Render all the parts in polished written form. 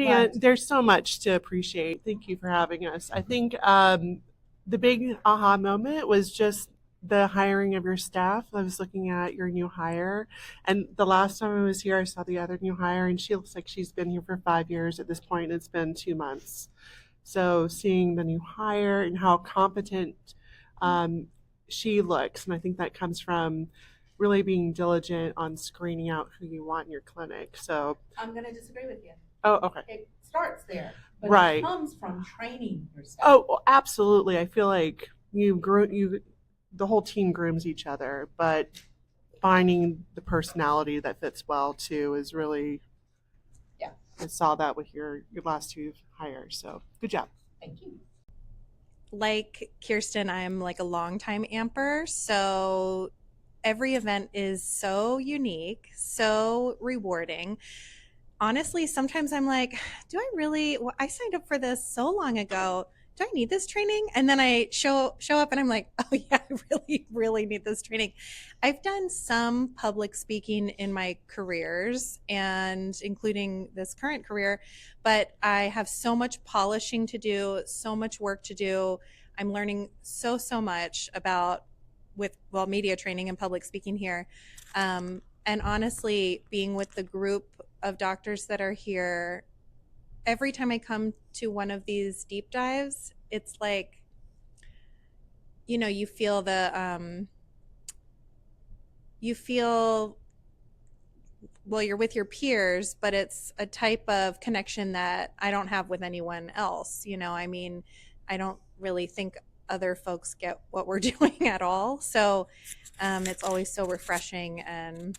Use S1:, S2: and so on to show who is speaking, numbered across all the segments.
S1: Man,
S2: But
S1: there's so much to appreciate. Thank you for having us. I think the big aha moment was just the hiring of your staff. I was looking at your new hire, and the last time I was here, I saw the other new hire, and she looks like she's been here for 5 years at this point. It's been 2 months. So seeing the new hire and how competent um, she looks, and I think that comes from really being diligent on screening out who you want in your clinic. So,
S2: I'm going to disagree with you.
S1: oh, okay.
S2: It starts there, but
S1: Right.
S2: it comes from training yourself.
S1: Oh, well, absolutely. I feel like the whole team grooms each other, but finding the personality that fits well too is really.
S2: Yeah.
S1: I saw that with your last two hires. So good job.
S2: Thank you.
S3: Like Kirsten, I'm like a longtime amper, so every event is so unique, so rewarding. Honestly, sometimes I'm like, do I really? Well, I signed up for this so long ago. Do I need this training? And then I show up and I'm like, oh yeah, I really, really need this training. I've done some public speaking in my careers and including this current career, but I have so much polishing to do, so much work to do. I'm learning so much about media training and public speaking here. And honestly, being with the group of doctors that are here, every time I come to one of these deep dives, it's like, you feel well, you're with your peers, but it's a type of connection that I don't have with anyone else. I mean, I don't really think other folks get what we're doing at all. So it's always so refreshing, and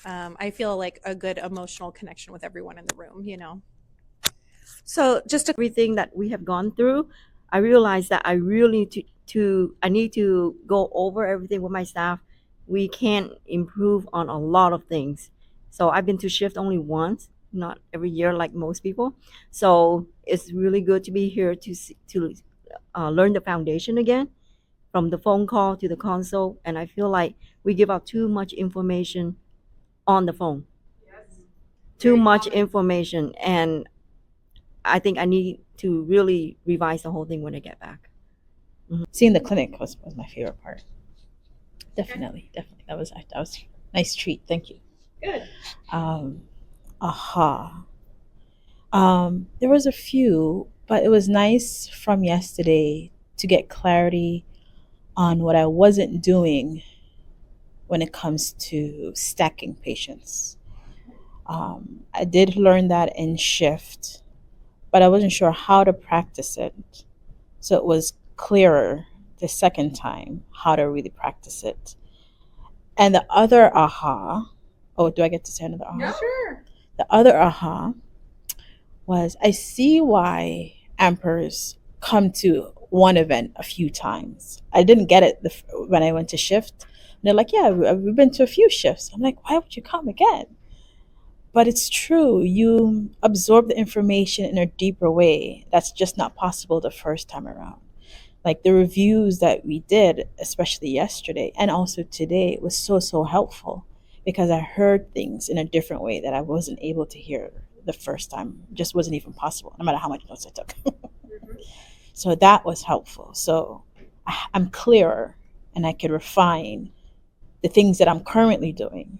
S3: I feel like a good emotional connection with everyone in the room.
S4: So just everything that we have gone through, I realized that I really need to go over everything with my staff. We can improve on a lot of things. So I've been to shift only once, not every year like most people. So it's really good to be here to learn the foundation again, from the phone call to the console. And I feel like we give out too much information on the phone.
S2: Yes.
S4: Too much information, and I think I need to really revise the whole thing when I get back.
S5: Seeing the clinic was my favorite part. Definitely. That was a nice treat. Thank you.
S2: Good.
S5: There was a few, but it was nice from yesterday to get clarity on what I wasn't doing when it comes to stacking patients. I did learn that in shift, but I wasn't sure how to practice it. So it was clearer the second time how to really practice it. And the other aha, do I get to say another aha?
S2: No. Sure.
S5: The other aha was I see why ampers come to one event a few times. I didn't get it when I went to shift. And they're like, yeah, we've been to a few shifts. I'm like, why would you come again? But it's true. You absorb the information in a deeper way. That's just not possible the first time around. Like the reviews that we did, especially yesterday and also today, was so helpful because I heard things in a different way that I wasn't able to hear the first time. It just wasn't even possible, no matter how much notes I took. So that was helpful. So I'm clearer and I could refine the things that I'm currently doing.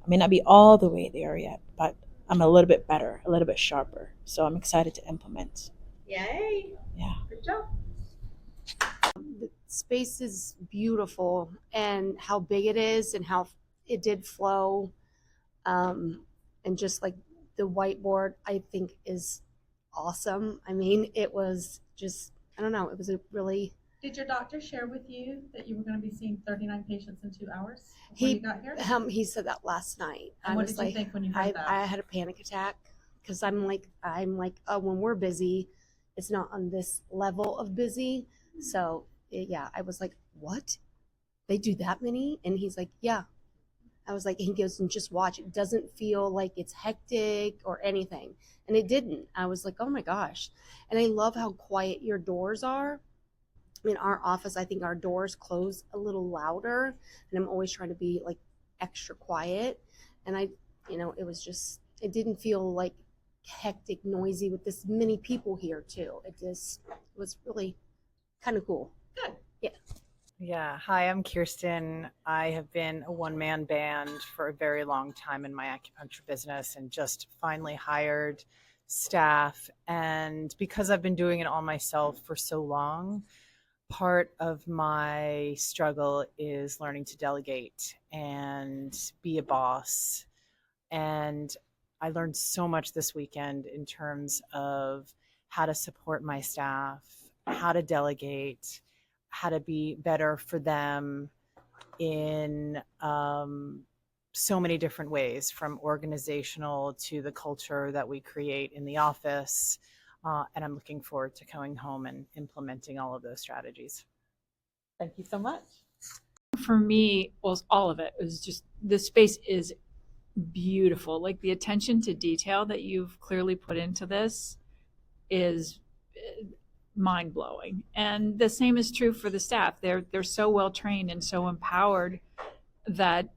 S5: I may not be all the way there yet, but I'm a little bit better, a little bit sharper. So I'm excited to implement.
S2: Yay.
S5: Yeah.
S2: Good job.
S6: The space is beautiful, and how big it is and how it did flow. And just like the whiteboard, I think is awesome. I mean, it was just, I don't know, it was a really.
S2: Did your doctor share with you that you were going to be seeing 39 patients in 2 hours before you got here?
S6: He said that last night.
S2: And what did you think when you heard that?
S6: I had a panic attack because I'm like, oh, when we're busy, it's not on this level of busy. So yeah, I was like, what? They do that many? And he's like, yeah. I was like, he goes, and just watch. It doesn't feel like it's hectic or anything. And it didn't. I was like, oh my gosh. And I love how quiet your doors are. In our office, I think our doors close a little louder, and I'm always trying to be like extra quiet. And it was just, it didn't feel like hectic, noisy with this many people here too. It was really kind of cool.
S2: Good.
S6: Yeah.
S7: Yeah. Hi, I'm Kirsten. I have been a one-man band for a very long time in my acupuncture business and just finally hired staff. And because I've been doing it all myself for so long, part of my struggle is learning to delegate and be a boss. And I learned so much this weekend in terms of how to support my staff, how to delegate, how to be better for them in so many different ways, from organizational to the culture that we create in the office. And I'm looking forward to going home and implementing all of those strategies. Thank you so much.
S8: For me, well, all of it was just, the space is beautiful. Like the attention to detail that you've clearly put into this is mind blowing. And the same is true for the staff. They're so well trained and so empowered that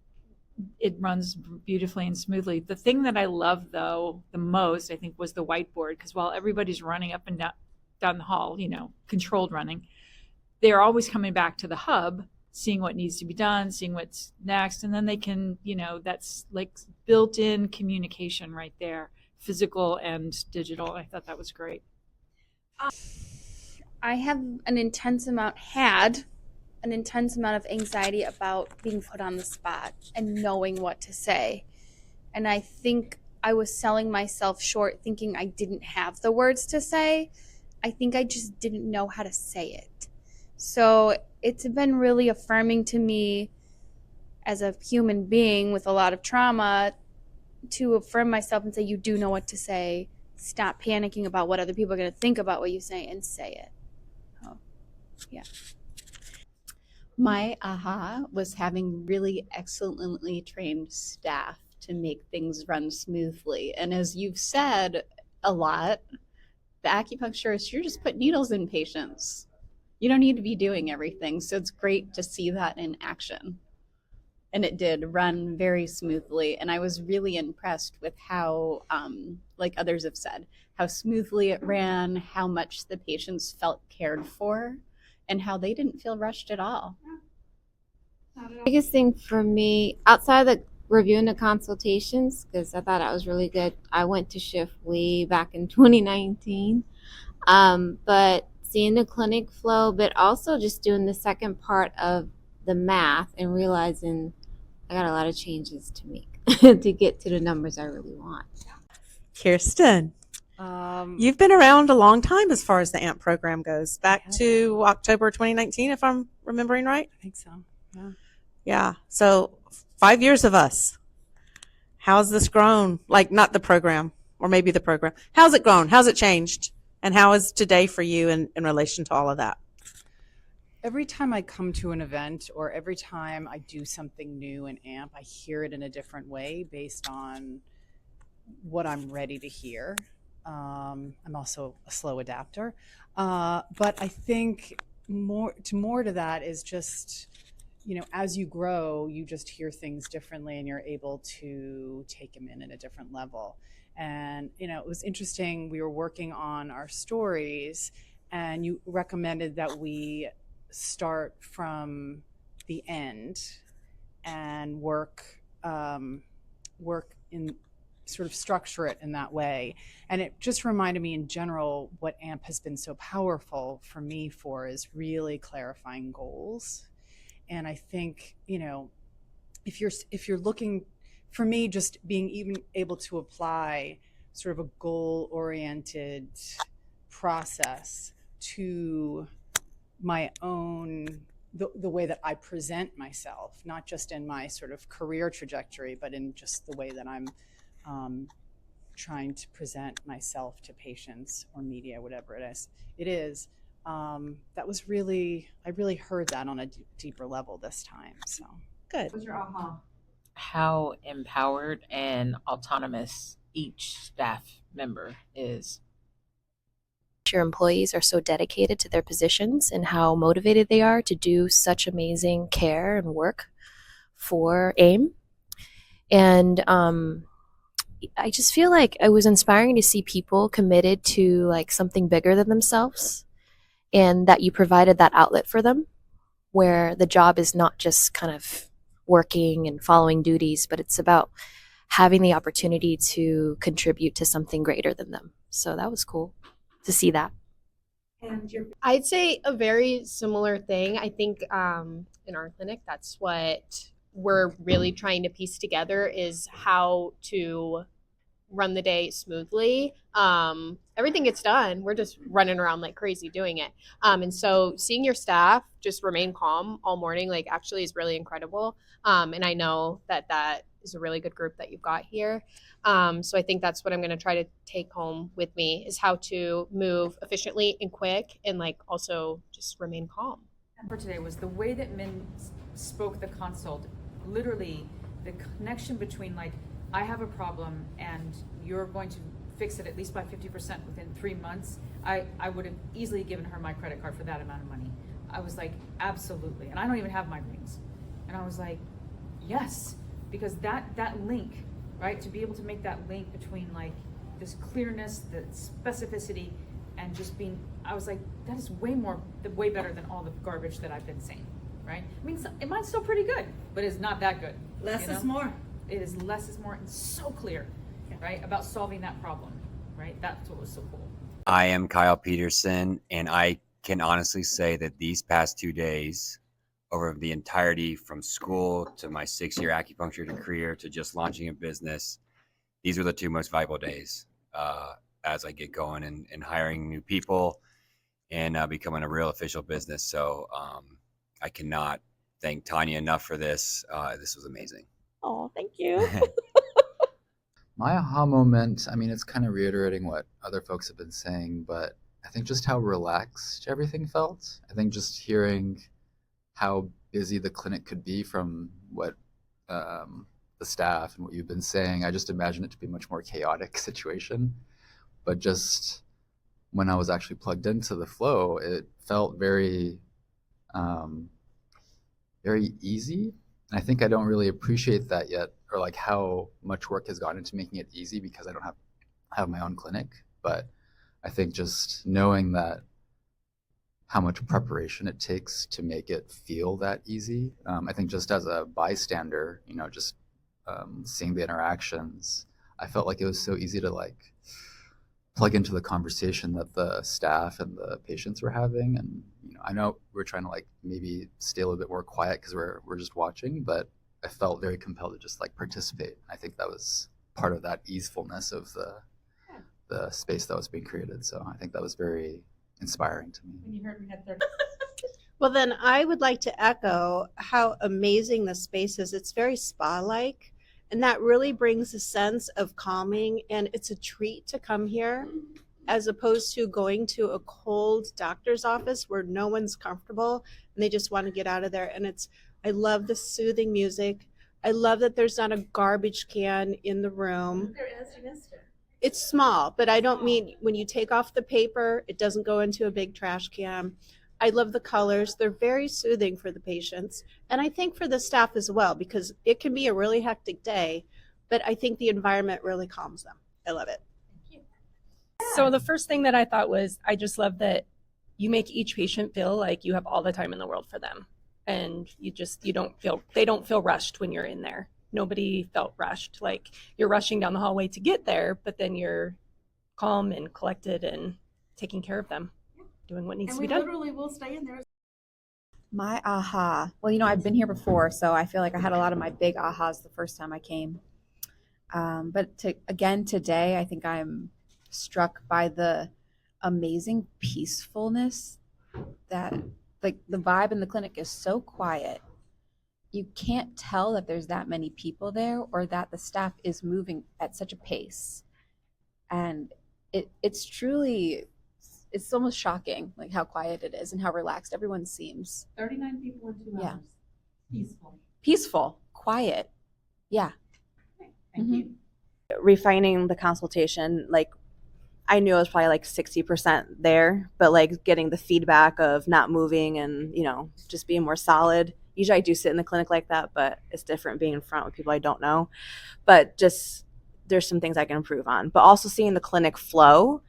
S8: it runs beautifully and smoothly. The thing that I love though the most, I think, was the whiteboard, because while everybody's running up and down the hall, controlled running, they're always coming back to the hub, seeing what needs to be done, seeing what's next, and then they can, that's like built-in communication right there, physical and digital. I thought that was great.
S9: I had an intense amount of anxiety about being put on the spot and knowing what to say. And I think I was selling myself short, thinking I didn't have the words to say. I think I just didn't know how to say it. So it's been really affirming to me as a human being with a lot of trauma to affirm myself and say, you do know what to say. Stop panicking about what other people are going to think about what you say, and say it. Oh, yeah.
S10: My aha was having really excellently trained staff to make things run smoothly. And as you've said a lot, the acupuncturist, you're just putting needles in patients. You don't need to be doing everything. So it's great to see that in action. And it did run very smoothly. And I was really impressed with how, like others have said, how smoothly it ran, how much the patients felt cared for, and how they didn't feel rushed at all.
S11: The biggest thing for me, outside of reviewing the consultations, because I thought that was really good, I went to shift way back in 2019, but seeing the clinic flow, but also just doing the second part of the math and realizing I got a lot of changes to make to get to the numbers I really want.
S12: Kirsten, you've been around a long time as far as the AMP program goes, back to October 2019, if I'm remembering right.
S7: I think so. Yeah.
S12: Yeah. So 5 years of us. How's this grown? Like, not the program, or maybe the program. How's it grown? How's it changed? And how is today for you in relation to all of that?
S7: Every time I come to an event, or every time I do something new in AMP, I hear it in a different way based on what I'm ready to hear. I'm also a slow adapter. But I think more to that is just, as you grow, you just hear things differently and you're able to take them in at a different level. And, it was interesting. We were working on our stories, and you recommended that we start from the end and work in sort of structure it in that way. And it just reminded me in general what AMP has been so powerful for me for is really clarifying goals. And I think, if you're looking, for me, just being even able to apply sort of a goal-oriented process to my own, the way that I present myself, not just in my sort of career trajectory, but in just the way that I'm trying to present myself to patients or media, whatever it is. That was I really heard that on a deeper level this time. So
S12: good.
S2: What's your aha?
S13: How empowered and autonomous each staff member is.
S14: Your employees are so dedicated to their positions and how motivated they are to do such amazing care and work for AIM. And I just feel like it was inspiring to see people committed to like something bigger than themselves, and that you provided that outlet for them, where the job is not just kind of working and following duties, but it's about having the opportunity to contribute to something greater than them. So that was cool to see that.
S6: I'd say a very similar thing. I think in our clinic, that's what we're really trying to piece together is how to run the day smoothly. Everything gets done. We're just running around like crazy doing it. And so seeing your staff just remain calm all morning, like actually is really incredible. And I know that that is a really good group that you've got here. So I think that's what I'm going to try to take home with me is how to move efficiently and quick and like also just remain calm.
S15: For today was the way that Min spoke the consult, literally the connection between like, I have a problem and you're going to fix it at least by 50% within 3 months. I would have easily given her my credit card for that amount of money. I was like, absolutely. And I don't even have migraines. And I was like, yes, because that link, right? To be able to make that link between like this clearness, the specificity, and just being, I was like, that is way better than all the garbage that I've been saying, right? I mean, mine's still pretty good, but it's not that good.
S16: Less is more.
S15: It is less is more and so clear, right? About solving that problem, right? That's what was so cool.
S17: I am Kyle Peterson, and I can honestly say that these past 2 days, over the entirety from school to my 6-year acupuncture career to just launching a business, these were the 2 most valuable days as I get going and hiring new people and becoming a real official business. So I cannot thank Tanya enough for this. This was amazing.
S4: Oh, thank you.
S18: My aha moment, I mean, it's kind of reiterating what other folks have been saying, but I think just how relaxed everything felt. I think just hearing how busy the clinic could be from what the staff and what you've been saying, I just imagine it to be a much more chaotic situation. But just when I was actually plugged into the flow, it felt very, very easy. And I think I don't really appreciate that yet, or like how much work has gone into making it easy because I don't have my own clinic. But I think just knowing that how much preparation it takes to make it feel that easy. I think just as a bystander, you know, just seeing the interactions, I felt like it was so easy to like plug into the conversation that the staff and the patients were having. And you know, I know we're trying to like maybe stay a little bit more quiet because we're just watching, but I felt very compelled to just like participate. I think that was part of that easefulness of the space that was being created. So I think that was very inspiring to me.
S2: When you heard we had 30.
S19: Well, then I would like to echo how amazing the space is. It's very spa-like, and that really brings a sense of calming, and it's a treat to come here as opposed to going to a cold doctor's office where no one's comfortable and they just want to get out of there. And I love the soothing music. I love that there's not a garbage can in the room.
S2: There is, you missed it.
S19: It's small, but I don't mean when you take off the paper, it doesn't go into a big trash can. I love the colors. They're very soothing for the patients. And I think for the staff as well, because it can be a really hectic day, but I think the environment really calms them. I love it.
S20: So the first thing that I thought was, I just love that you make each patient feel like you have all the time in the world for them. And they don't feel rushed when you're in there. Nobody felt rushed. Like you're rushing down the hallway to get there, but then you're calm and collected and taking care of them, doing what needs to be done.
S2: And we literally will stay in there.
S21: My aha. Well, you know, I've been here before, so I feel like I had a lot of my big ahas the first time I came. But today, I think I'm struck by the amazing peacefulness that, like, the vibe in the clinic is so quiet. You can't tell that there's that many people there or that the staff is moving at such a pace. And it's truly, it's almost shocking, like how quiet it is and how relaxed everyone seems.
S2: 39 people in 2 hours. Peaceful.
S21: Peaceful, quiet. Yeah.
S2: Thank you.
S22: Refining the consultation, like I knew I was probably like 60% there, but like getting the feedback of not moving and, you know, just being more solid. Usually I do sit in the clinic like that, but it's different being in front with people I don't know. But just there's some things I can improve on. But also seeing the clinic flow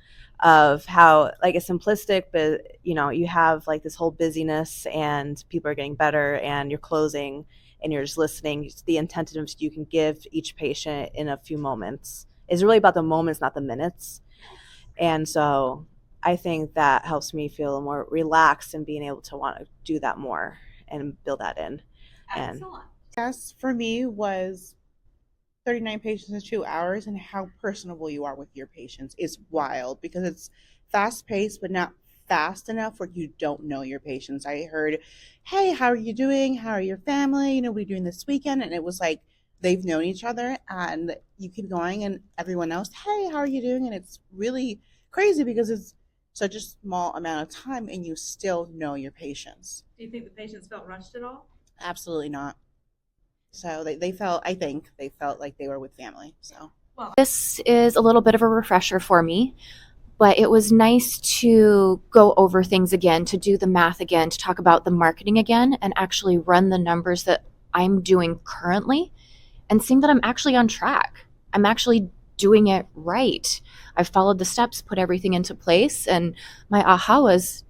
S22: of how, like, it's simplistic, but you know, you have like this whole busyness and people are getting better and you're closing and you're just listening. The attentiveness you can give each patient in a few moments is really about the moments, not the minutes. And so I think that helps me feel more relaxed and being able to want to do that more and build that in. And
S1: Yes, for me was 39 patients in 2 hours, and how personable you are with your patients is wild because it's fast paced, but not fast enough where you don't know your patients. I heard, "Hey, how are you doing? How are your family? You know, what are you doing this weekend?" And it was like they've known each other, and you keep going, and everyone else, "Hey, how are you doing?" And it's really crazy because it's such a small amount of time, and you still know your patients.
S2: Do you think the patients felt rushed at all?
S1: Absolutely not. So they felt, I think they felt like they were with family. So
S14: This is a little bit of a refresher for me, but it was nice to go over things again, to do the math again, to talk about the marketing again, and actually run the numbers that I'm doing currently and seeing that I'm actually on track. I'm actually doing it right. I've followed the steps, put everything into place, and my aha was,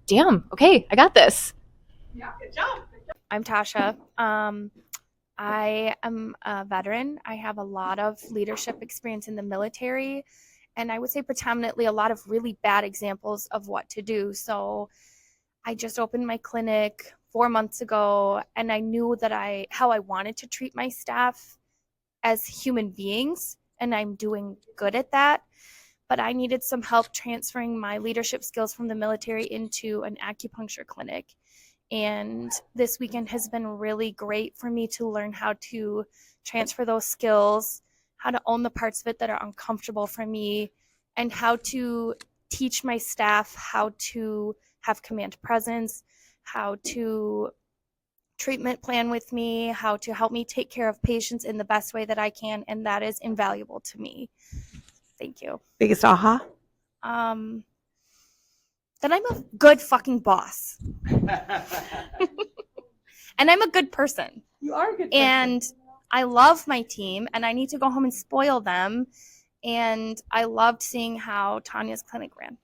S14: damn, okay, I got this.
S2: Yeah, good job.
S9: I'm Tasha. I am a veteran. I have a lot of leadership experience in the military, and I would say predominantly a lot of really bad examples of what to do. So I just opened my clinic 4 months ago, and I knew that how I wanted to treat my staff as human beings, and I'm doing good at that. But I needed some help transferring my leadership skills from the military into an acupuncture clinic. And this weekend has been really great for me to learn how to transfer those skills, how to own the parts of it that are uncomfortable for me, and how to teach my staff how to have command presence, how to treatment plan with me, how to help me take care of patients in the best way that I can, and that is invaluable to me. Thank you.
S12: Biggest aha?
S9: That I'm a good fucking boss. And I'm a good person.
S2: You are a good person.
S9: And I love my team, and I need to go home and spoil them. And I loved seeing how Tanya's clinic ran.